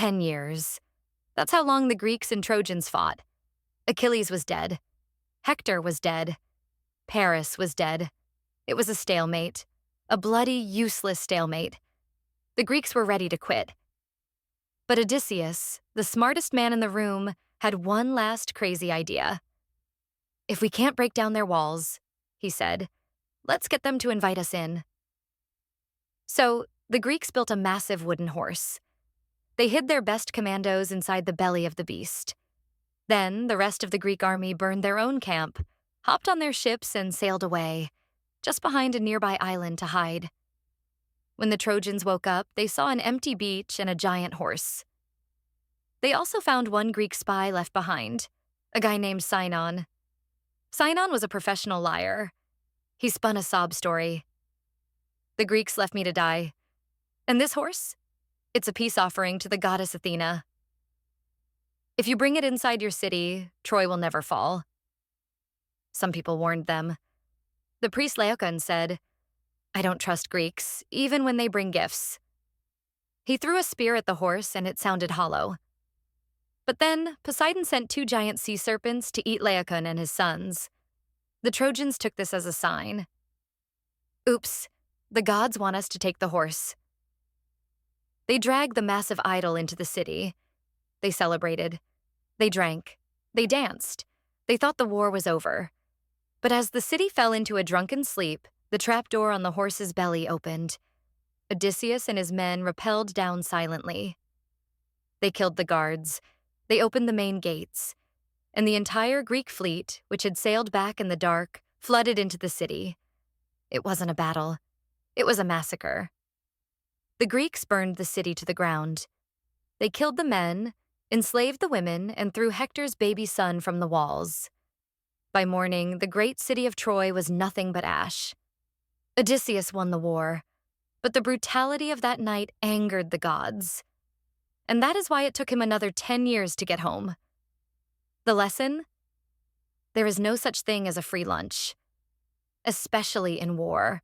10 years. That's how long the Greeks and Trojans fought. Achilles was dead. Hector was dead. Paris was dead. It was a stalemate. A bloody, useless stalemate. The Greeks were ready to quit. But Odysseus, the smartest man in the room, had one last crazy idea. "If we can't break down their walls," he said, "let's get them to invite us in." So, the Greeks built a massive wooden horse. They hid their best commandos inside the belly of the beast. Then, the rest of the Greek army burned their own camp, hopped on their ships, and sailed away, just behind a nearby island to hide. When the Trojans woke up, they saw an empty beach and a giant horse. They also found one Greek spy left behind, a guy named Sinon. Sinon was a professional liar. He spun a sob story. "The Greeks left me to die. And this horse? It's a peace offering to the goddess Athena. If you bring it inside your city, Troy will never fall." Some people warned them. The priest Laocoön said, "I don't trust Greeks, even when they bring gifts." He threw a spear at the horse and it sounded hollow. But then, Poseidon sent 2 giant sea serpents to eat Laocoön and his sons. The Trojans took this as a sign. "Oops, the gods want us to take the horse." They dragged the massive idol into the city. They celebrated. They drank. They danced. They thought the war was over. But as the city fell into a drunken sleep, the trapdoor on the horse's belly opened. Odysseus and his men rappelled down silently. They killed the guards. They opened the main gates. And the entire Greek fleet, which had sailed back in the dark, flooded into the city. It wasn't a battle. It was a massacre. The Greeks burned the city to the ground. They killed the men, enslaved the women, and threw Hector's baby son from the walls. By morning, the great city of Troy was nothing but ash. Odysseus won the war, but the brutality of that night angered the gods. And that is why it took him another 10 years to get home. The lesson? There is no such thing as a free lunch, especially in war.